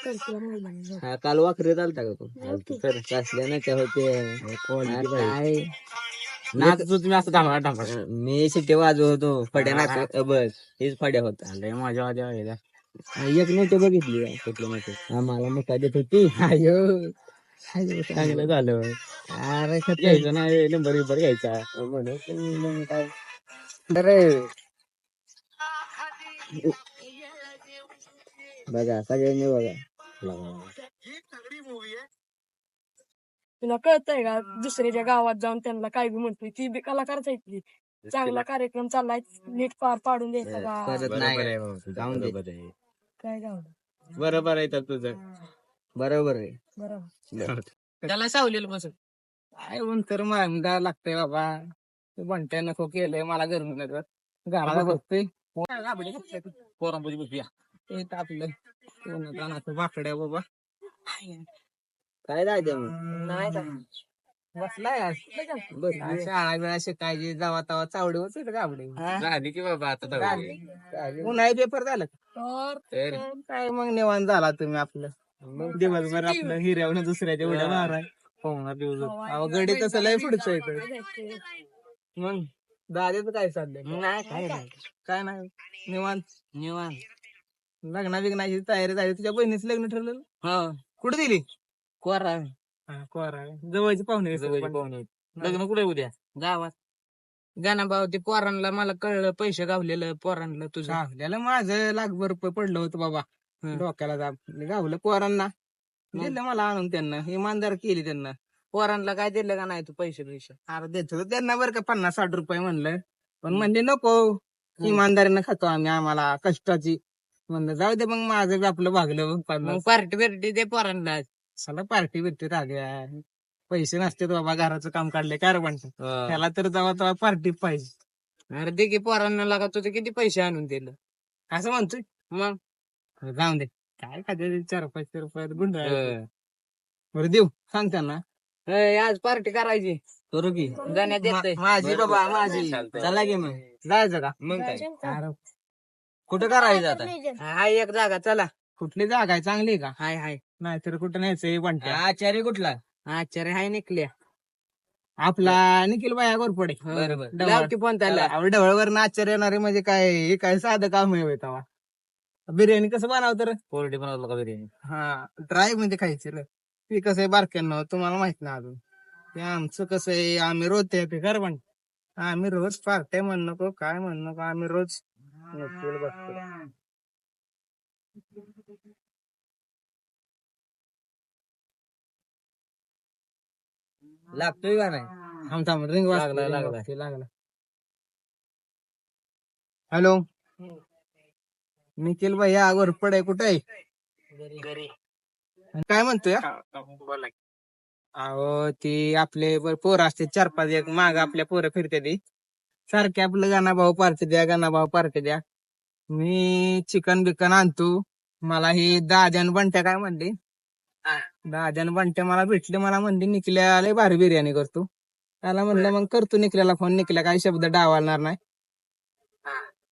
हा काल वाखरीत आलता का तू तर कसल्या ना त्या होते काय नाच तुम्ही असं ढामा ढामा मी शिट्टे वाजवत होतो फड्या नाच बस हेच फड्या होता माझ्या माझ्या एक नेते बघितली का? कुठले नेते आम्हाला मुका देत होती आयो चांगलं झालं अरे घ्यायचं नाही नंबर बिंबर घ्यायचा म्हणून काय अरे बघा सगळ्यांनी बघा तुला कळतंय का दुसऱ्याच्या गावात जाऊन त्यांना काय बी म्हणतोय ती बी कलाकारच आहे ती चांगला कार्यक्रम चाललाय नीट पार पाडून द्यायचा का परत नाही जाऊन दे काय गाव बरोबर आहे तर तुझं बरोबर आहे बरोबर त्याला सावलेलं बस काय म्हणतर मांडा लागतंय बाबा बंट्या नको केलंय मला गरम गाडा बघतोय पोरांपती बसूया ते आपलं बाकड्या बाबा काय जायचं नाही का बसलाय आज शाळा बिळा शिकायची जावा तवा चावडी होत गाबडी झाली की बाबा आता उन्हाळी पेपर झालं तर काय मग निवांत झाला तुम्ही आपलं दिवसभर आपलं हिऱ्यावर दुसऱ्याच्या उड्या माराय पोहणार दिवस गडी तसं लय पुढचं येतं मग दादाच काय चाललंय नाही काय नाही निवांत लग्ना बिग्नाची तयारी झाली तुझ्या बहिणीचं लग्न ठरलेलं हा कुठे दिली कोरा कोरा जवळचे पाहुणे लग्न कुठे उद्या गावात गाणा भाऊ ते पोरांना मला कळलं पैसे गावलेलं पोरांना तुझं गावलेलं माझं लाखभर रुपये पडलं होतं बाबा डोक्याला गावलं पोरांना दिलं मला आणून त्यांना इमानदार केली त्यांना पोरांना काय दिलं का नाही तू पैसे अरे देतो त्यांना बरं का 50-60 रुपये म्हणलं पण म्हणजे नको इमानदारीनं खातो आम्ही आम्हाला कष्टाची म्हणलं जाऊ दे मग माझं आपलं भागलं पार्टी बिर्टी दे पोरांना चला पार्टी बिर्टी राहत्या पैसे नसते बाबा घराचं काम काढले काय म्हणतो त्याला तर जावा तेव्हा पार्टी पाहिजे अरे दे की पोरांना लागा तुझे किती पैसे आणून दिलं असं म्हणतोय मग जाऊन दे काय खाते 400-500 रुपयात गुंड बरं देऊ सांग त्यांना आज पार्टी करायची करू की जाण्यात येत माझी बाबा माझी चला की मग जायचं का मग काय कुठं करायचं आता हाय एक जागा चला कुठली जागा आहे चांगली का हाय नाहीतर कुठं न्यायचं पण आचार्य कुठला आचार्य हाय निकल्या आपला निखिल बाया गोरपडे बरोबर ढवळवर आचार्य येणारे म्हणजे काय साधं काम आहे तेव्हा बिर्याणी कसं बनवतं रे कोरडी बनवलं का बिर्याणी हा ड्राय म्हणजे खायची रे ती कसं आहे बारक्यांना तुम्हाला माहित नाही अजून ते आमचं कसं आहे आम्ही रोज ते घर पण आम्ही रोज पार्ट्या म्हण नको काय म्हण नको आम्ही रोज बघतो लागतोय का नाही थांब रिंग लागला हॅलो निखिल भैया गोरपडे कुठे आहे काय म्हणतोय अहो ती आपले पोरं असते 4-5 एक माग आपल्या पोरं फिरते ती सारखे आपलं गाणा भाऊ पार्टी द्या मी चिकन बिकन आणतो मला ही दाद्यान बंट्या काय म्हणली दाद्यान बंट्या मला भेटले मला म्हणली निकल्या लय भारी बिर्याणी करतो त्याला म्हणलं मग करतो निकल्याला फोन निकल्या काही शब्द डावालणार नाही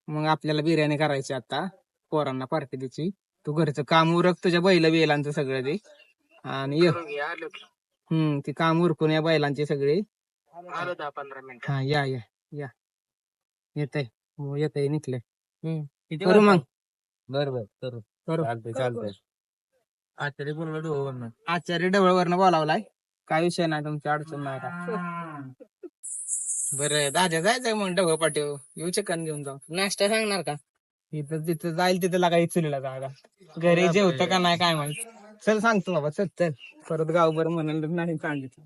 मग आपल्याला बिर्याणी करायची आता पोरांना पार्टी द्यायची तू घरचं काम उरक तुझ्या बैलांचं सगळं ते आणि ती काम उरकून या बैलांची सगळी 10-15 मिनिट हा या येतय निकले करू मग बरोबर करू चालतंय आचार्य ढवळवरनं बोलावलाय काय विषय नाही तुमची अडचण नाही का बरं दादा जायचंय मग ढवळ पाटीव येऊ चिकन घेऊन जाऊ नाश्ता सांगणार का तिथं जाईल तिथं लागा इचुलीला जागा घरी जेवतं का नाही काय माहित चल सांगतो बाबा चल परत गावभर म्हणाल नाही सांगितलं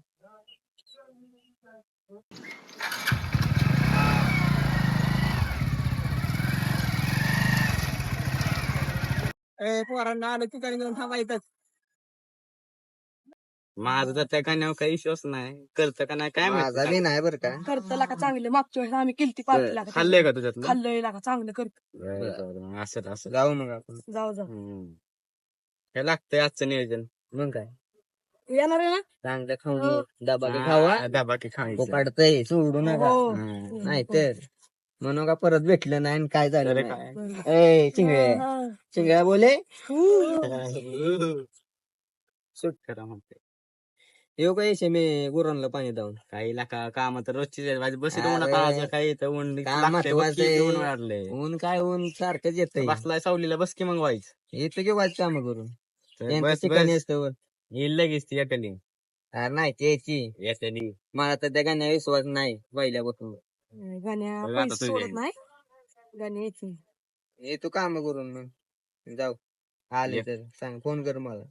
पोरांना आलं ठिकाणी जाऊन थांबायचं माझं तर त्या गाण्यावर काही विश्वास नाही करतं का नाही काय माझा बी नाही बरं का करतं का चांगलं मागच्या वेळेस आम्ही केलती पार्टी लागा खाल्लंय का तुझ्यात खाल्लंय लागा चांगलं करत असं जाऊ मग आपण जाऊ हे लागतंय आजचं नियोजन मग काय येणार आहे ना चांगलं खाऊन डबा खावा डबा की खायचं काढतय सोडू नका हो. नाही तर म्हणून का परत भेटलं नाही आणि काय झालं अरे नाही. काय ए चिंगळे चिंगळ्या बोले सुट करा म्हणते येऊ का येशे मी गुरांना पाणी दावून काही लाका काम तर रोजची बस अरे, काही तर ऊन काम लागतंय, बघ महत्वाचं की आहे. ऊन वाढलंय ऊन काय ऊन सारखंच येतंय बसलाय सावलीला बस की मग व्हायच येतं की वाच काम करून यांचं बस ठिकाणी बस असतं वर. येईल लगेच ती याच्यानी अरे नाही ते यायची याच्यानी मला तर त्या गाण्या विश्वास नाही पहिल्यापासून गाण्या बघ आता पैसे तुझे. सोडत नाही गाण्या येते येतो काम करून मग जाऊ आले ये. तर सांग फोन कर मला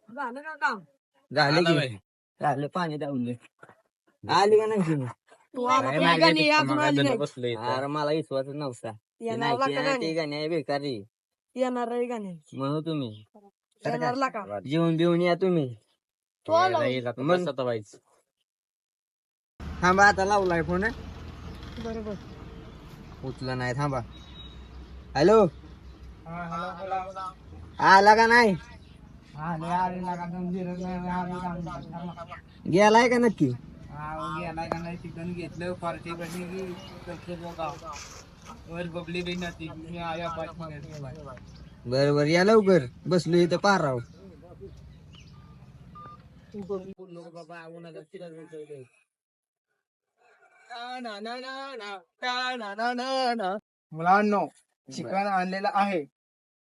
झालं का काम झालं आला की बाई. झालं पाणी दावलं आली का नाही तुम्ही तू आला काय तर नाही गाणी रे, अजून आली नाही बसलोय इथं. अरे मला विश्वास नव्हता ते येणार नाही का ते गाणी गाणी बेकारी येणार आहे गाणी म्हणून तुम्ही येणार ला का जेवून बिवून या तुम्ही तू आला येईल आता, मग. बस आता व्हायच थांबा आता लावलाय फोन बरोबर उचला नाही थांबा हॅलो आला का नाही गेलाय का नक्की चिकन घेतलं पार्टी बर बर या लवकर बसलो इथं पाराव मुलांनो चिकन आणलेलं आहे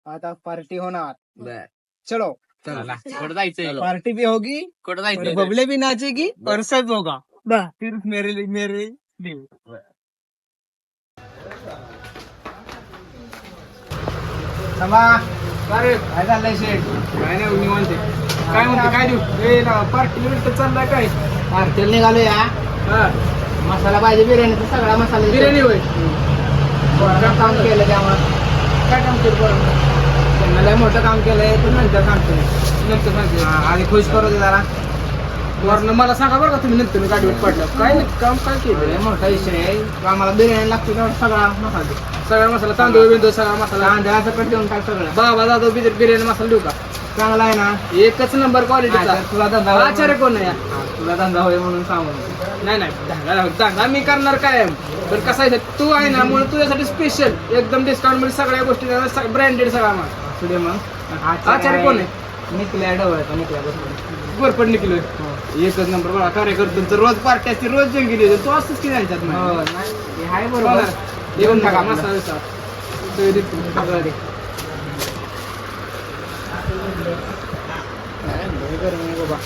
आता पार्टी होणार बर चलो चला कुठं जायचंय पार्टी भी होगी कुठं जायचंय बबले भी नाचेगी और सब होगा बा फिर मेरे दिल काय चाललंय शेठ काय नाही निवांत काय म्हणते काय देऊ पार्टी बिर्टी चाललाय काय पार्टीला निघालो या मसाला पाहिजे बिर्याणीचा सगळा मसाला बिर्याणी होय पोरानं काम केलं त्यामुळे काय काम केलं बरं त्यांना लय मोठं काम केलंय तर नंतर सांगतो नंतर सांगते आधी खुश करू दे जरा वरनं मला सांगा बरं का तुम्ही नंतर गाडीवर पडलं काय नाही काम काय लय केलं मोठा विषय आहे आम्हाला बिर्याणी लागतो तेवढा सगळा मसाला दे. सगळा मसाला तांदूळ बिंदूळ सगळा मसाला तांदळाचं कट देऊन टाक सगळं बाबा जाधव बिर्याणी मसाला देऊ का चांगला आहे ना एकच नंबर क्वालिटीचा आता तुला धंदा होय आचार्य कोण आहे म्हणून- तुला धंदा होय म्हणून सांगून नाही नाही चांगला मी करणार काय पण कसं आहे तू आहे ना म्हणून तुझ्यासाठी स्पेशल एकदम डिस्काउंट मध्ये सगळ्या गोष्टी ब्रँडेड सगळा मग असू दे मग आचार्य कोण आहे निकल्या डवळ्याचा निकल्या बसून गोरपड निघलोय एकच नंबर बघा कार्यकर्त्यांचं रोज पार्टी असते रोज जंगी तू असतोच की त्यांच्यात हो मग. नाही हे आहे बरोबर बरोबर येऊन टाका आपलं. मसाला बिसा. सगळं दे तू. सगळं दे. गरम आहे बाबा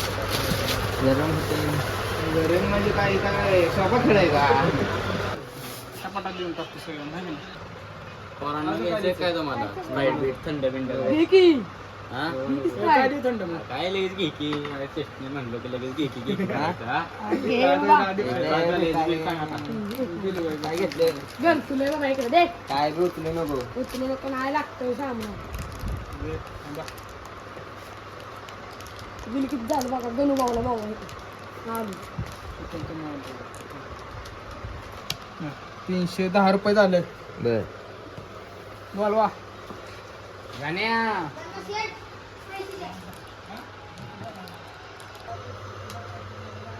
गरम होते. गरम म्हणजे काय काय सोपा खेळ आहे का टपाटा देऊन टाकतो सगळं नाही ना? काय तुम्हाला स्प्राईट बीट थंड बिंड हे की काय देऊ थंड मग? काय लगेच घे की म्हणलं की लगेच घे की घे बाबा. काय घेतलं घर तुला बाबा इकडे दे काय बी उचलू नको उचलू नको नाही लागतंय सामान बिल किती झालं बघा गणू बाबा बाबा आलो 310 रुपये झालं बर बोलवा गाण्या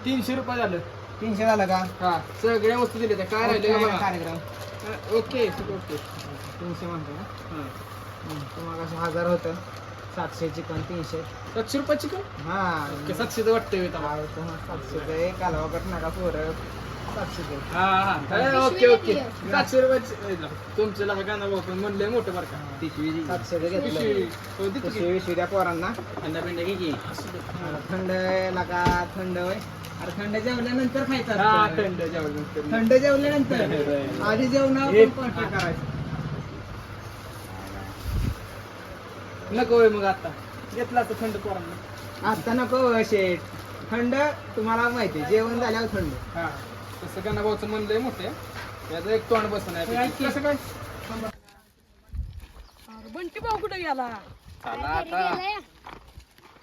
₹300 झालं 300 झालं का हा सगळ्या वस्तू दिल्या त्या काय राहिले बघा. कार्यक्रम ओके ओके 300 म्हणतो ना हा. तुम्हाला कसं 1000 होतं 700 चिकन 300 700 रुपये चिकन हा 700 वाटतंय काय तर मग 700 कालवा कट नका पोरं ओके ओके 700 रुपये तुमचं लहान गाणं भाऊ पण म्हणलंय मोठं बरं का 700 घेतलं पिशवी द्या पोरांना थंड पिंड घे थंड लागा थंड होय अरे थंड जेवल्यानंतर खायचं थंड जेवल्यानंतर आधी जेवणावर करायचं नको होय मग आता घेतला तर थंड पोरांना आता नको शेट थंड तुम्हाला माहिती आहे जेवण झाल्यावर थंड हा तसं का भाऊचं म्हणलंय मोठे याचं एक तोंड बसून आहे कसं काय अरे बंटी भाऊ कुठे गेला चला आता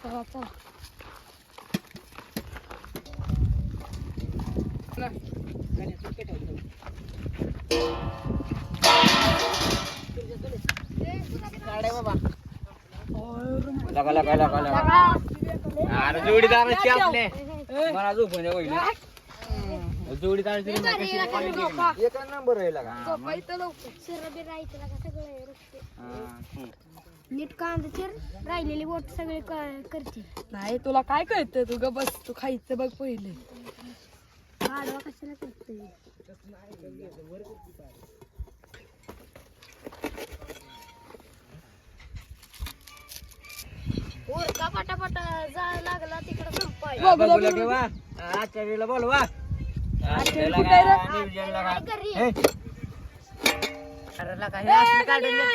चला चला बाबा अरे जोडीदाराची आपले मला झोपून द्या पहिलं. जोडीदाराची एक नंबर आहे लागा नीट कांदा चिर राहिलेली बोट सगळे करते नाही तुला काय कळतं तू ग बस तू खायचं बघ पहिले आडवा कशाला करते उरका पटापटा जायला लागला तिकडे संपाय आचार्याला बोलवा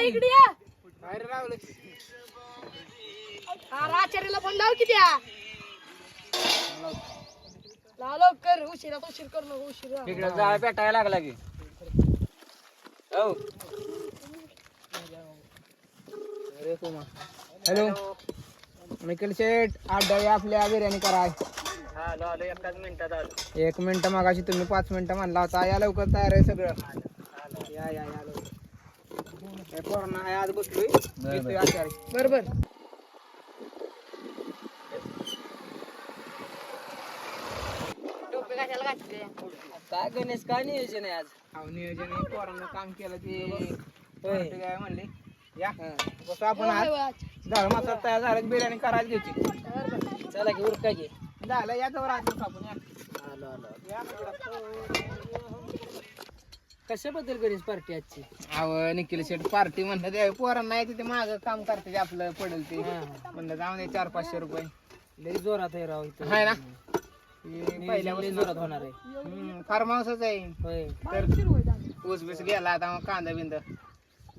इकडे या आचार्याला पण लाव किती लवकर उशिरा उशीर करू नको उशिरा तिकडे जाळ पेटायला लागला की हो हॅलो निखिल शेठ आड्डा आपल्या बिर्याणी कराय आलो एकाच मिनिटात आलो 1 मिनिट मागाशी तुम्ही 5 मिनिटं म्हणला होता या लवकर तयार आहे सगळं या लवकर कोरोना आहे आज बसलोय आचार्य बरोबर काय गणेश काय नियोजन आहे आज नियोजन पोरांना काम केलं ते काय म्हणले या बस आपण आज झालं मसाला तयार झाला की बिर्याणी करायला घ्यायची चला की उरका घे झालं या जवळ आज आपण आलो या कशाबद्दल गणेश पार्टी आजची अहो निखिल शेठ पार्टी म्हणलं ते पोरांना तिथे माग काम करते ते आपलं पडेल ते म्हणलं जाऊन दे 400-500 रुपये लई जोरात आहे राव इथं आहे ना पहिल्या जोरात होणार आहे फार्म हाऊसच आहे होय तर ऊस बीस गेला आता मग कांदा बिंद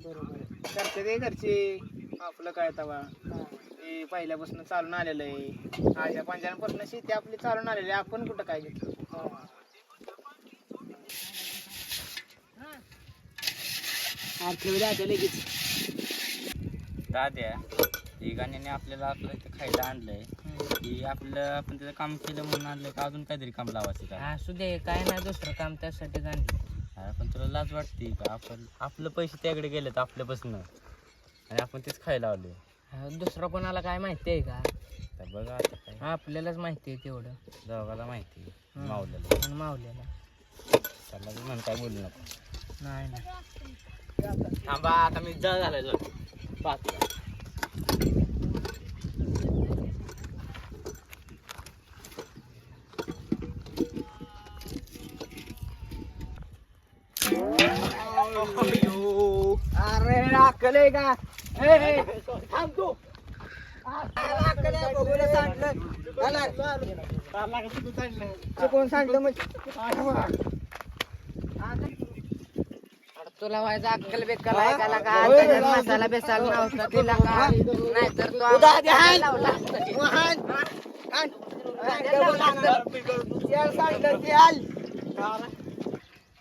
बरोबर करते ते घरचे आपलं काय तवा ते पहिल्यापासून चालून आलेलं आहे आजच्या पंजापासून शेती आपली चालून आलेली आहे आपण कुठं काय घेतलं दाद्या ही गाण्याने आपल्याला आपलं इथं खायला आणलंय की आपलं आपण त्याचं काम केलं म्हणून आणलंय का अजून काहीतरी काम लावायचं का असू दे काय नाही दुसरं काम त्यासाठी आणलं पण तुला लाज वाटते का आपण आपलं पैसे त्याकडे गेले तर आपल्यापासून आणि आपण तेच खायला लावले दुसरं कोणाला काय माहिती आहे का तर बघा आता काय आपल्यालाच माहिती आहे तेवढं दोघाला माहिती आहे मावल्याला आणि मावल्याला त्याला बी म्हण काय बोलू नको नाही ना थांबा आता मी जळ झालाय जळ पाहतो अरे अक्कल आहे का थांब तू अक्कल आहे बघूला सांडलं कोण सांडलं मग तुला व्हायचं अक्कल बेक्कल ऐकायला का त्याच्यात मसाला बेसाला नव्हता तिला का नाहीतर तो आम्हाला लावला असता की.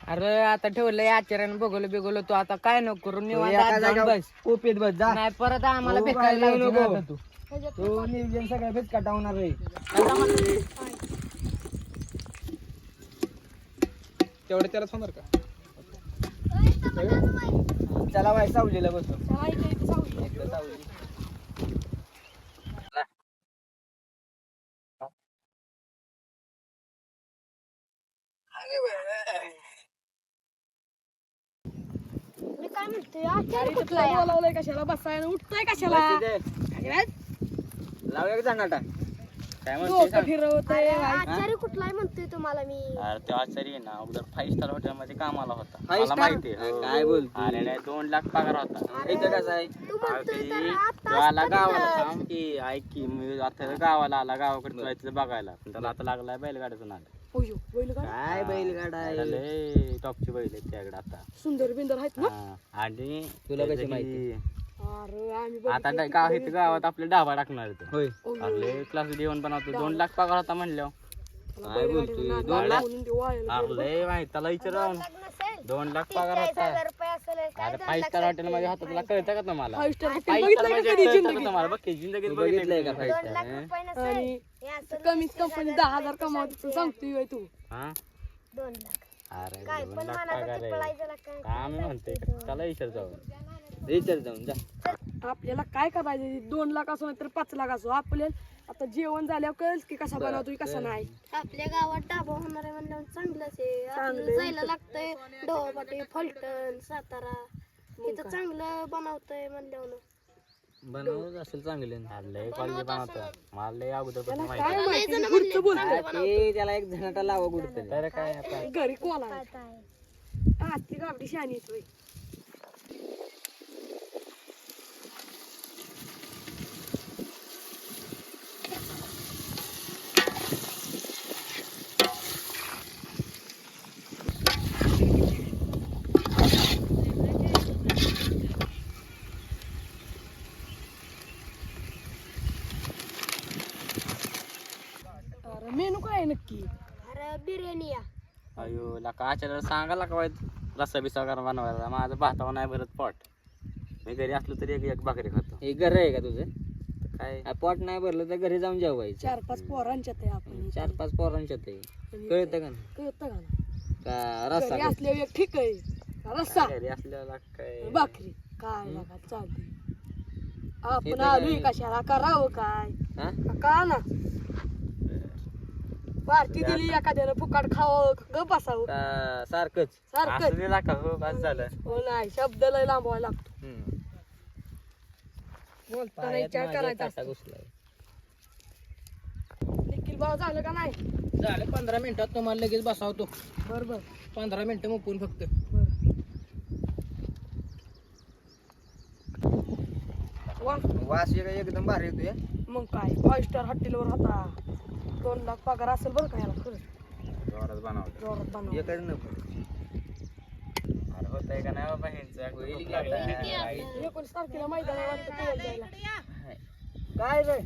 अरे आता ठेवलंय आचार्यानं बघवलं बिगवलं तू आता काय नको करू निवांत आत जाऊन बस कोपीत बस जा नाही परत आम्हाला बेकायला नको. लावू नको तू तो नियोजन सगळं बेच कटावणार आहे तेवढं त्याला होणार का चला बाय सावलीला बसतो मी काय म्हणतोय आचार्य कुठला आहे? बोलावलंय कशाला बसायला उठतोय कशाला लावूया की जाणार काय म्हणते डोकं सांग. फिरवतंय आचार्य कुठलाय म्हणतोय तुम्हाला मी अरे तो आचारी आहे ना अगोदर 5 स्टार हॉटेल मध्ये कामाला होता. Five मला star? माहिती आहे. काय बोलतो? अरे नाही 2 लाख पगार होता. इथं कसं आहे तू म्हणतोय तर तो आता आला गावाला थांब की ऐक की मी आता गावाला आला गावाकडे जायचं बघायला पण त्याला आता लागलाय बैलगाड्याचं नाद. बैलगाडी काय बैलगाडा आहे लय टॉपची बैल आहेत त्याकडे आता. सुंदर बिंदर आहेत ना हा. आणि तुला कशी त्याचं माहिती? की अरे आम्ही आता गाव इथं गावात आपले ढाबा टाकणार आहेत. होय अरे क्लास जेवण बनवतो 2 लाख पगार होता म्हणल्यावर. काय बोलतोय 2 लाख अरे माहिती त्याला विचार 2 लाख पगार होता. 40,000 रुपये असेल काय अरे 5 स्टार हॉटेल मध्ये होता तुला कळतं का तुम्हाला? 5 स्टार 5 स्टार म्हणजे कळतं का तुम्हाला? बघ की जिंदगीत बघितलंय का बघितलंय 2 लाख रुपये नसेल आणि हे असं कमीत कंपनी 10,000 कमावतो सांगतोय तू हा 2 लाख अरे काय 2 पण लाख मनाचं पगार ते आहे. पळायचं काय काय आम्ही म्हणतोय त्याला विचार जाऊ. विचार जाऊन जा आपल्याला काय करायचं 2 लाख असो नाहीतर 5 लाख असो आपल्याला आता जेवण झाल्यावर कळेल की कसा बनवतोय कसा नाही आपल्या गावात डाबा होणार आहे म्हणल्यावर चांगलंच आहे आपल्याला चांगलं. जायला लागतंय ढोबाटी फलटण सातारा इथं चांगलं बनवतंय म्हणल्यावर बनवत असेल चांगले लय क्वालिटी बनवतो मला लय अगोदर पण माहिती काय आहे. माहिती घरचं बोलतोय ते त्याला एक झणाटा लावा कुठतरी तर काय आता घरी कोण आहे काय आजची गावडी शानी येतोय अरे मेनू काय आहे नक्की अरे बिर्याणी या अयो लका आचार्याला सांगायला का वाईट रस्सा बिसा करून बनवायला माझं भातावर नाही भरत पोट. मी घरी असलो तरी एक एक भाकरी खातो. हे घर आहे का तुझं तर काय पोट नाही भरलं तर घरी जाऊन जेवायचं 4-5 पोरांच्यात आहे आपण 4-5 पोरांच्यात आहे कळतं का नाही? कळतं का नाही? का रस्सा घरी असल्यावर एक ठीक आहे रस्सा घरी असल्याला काय भाकरी काय लागा चालते आपण इथं आलोय काय? कशाला करावं काय हा? का ना पार्टी दिली एखाद्यानं फुकाट खावं ग बसावं का सारखंच सारखं असं दिला का हो बस झालं. हो नाही शब्द लय लांबवायला लागतो हम्म. बोलताना पायात विचार माझ्या करायचा काटा असतो. घुसलाय. निखिल भाऊ झालं का नाही झालं 15 मिनिटात तुम्हाला लगेच बसावतो बरोबर 15 मिनिटं मुपून फक्त वास एकदम भारी येतोय मग काय 5 स्टार हॉटेलवर होता 2 लाख पगार असेल बरं का याला खरंच जोरात बनवतो. जोरात बनव एकच नको अरे होतंय का नाही बाबा ह्यांचं? होईल की आता आता? 19 तारखेला मैदान आहे वाटतं पुण्याला जायला. काय रे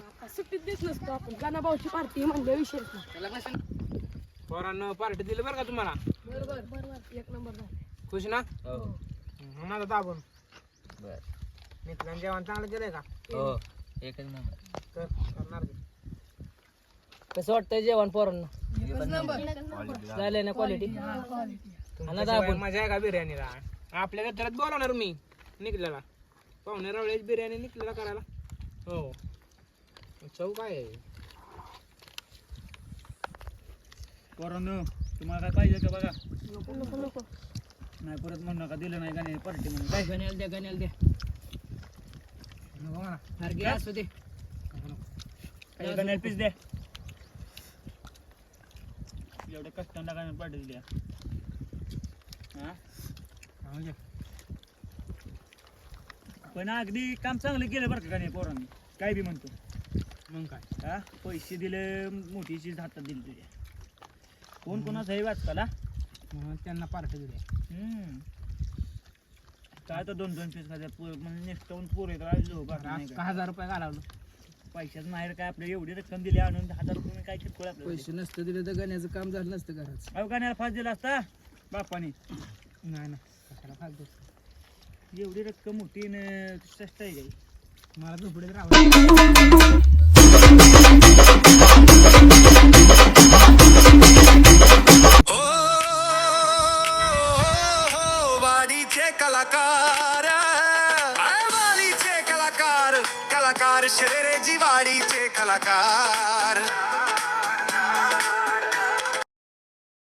आता सुट्टीत दिस नसतो आपण गाणा भाऊची पार्टी म्हणल्या विषय पोरांना पार्टी दिली बरं का तुम्हाला बरोबर बरोबर एक नंबर झाला. खुश ना म्हणा दाबून बर मित्रांनी जेवण चांगलं केलंय का हो एकच नंबर करणार कसं वाटतंय जेवण पोरांना झालंय ना क्वालिटी मजा आहे का बिर्याणीला आपल्या घरात बोलवणार मी निघलेला पाहुणे रावळ्याची बिर्याणी निघलेला करायला हो चव काय आहे पोरांनो तुम्हाला काय पाहिजे का बघा नको नको नाही परत म्हणू नका दिलं नाही का नाही पार्टी म्हणून काय गण्याला द्या सारखी असू दे गण्याला पीस द्या एवढ्या कष्टांना काय पार्टी द्या हा पण अगदी काम चांगलं केलं बरं का नाही पोरांनी काय बी म्हणतो मग काय हा पैसे दिले मोठी चीज हातात दिली तुझ्या कोण कोणाचं आहे वाचताल हा म्हणून त्यांना पार्टी दिली काय तर 2-2 पीस खात्या म्हणजे नेक्स्ट पोर येतो का 1000 रुपये घालवलं पैशाच नाही काय आपल्या एवढी रक्कम दिली आणून 1000 रुपये काय किरकोळ आपल्याला पैसे नसतं दिले तर गण्याचं काम झालं नसतं घरात अहो गाण्याला फास दिला असता बापाने नाही ना कशाला फालतू एवढी रक्कम मोठी सस्त आहे काही मला झोपडीत राहावं वाडीचे कलाकार वाडीचे कलाकार कलाकार शरीरेची वाडीचे कलाकार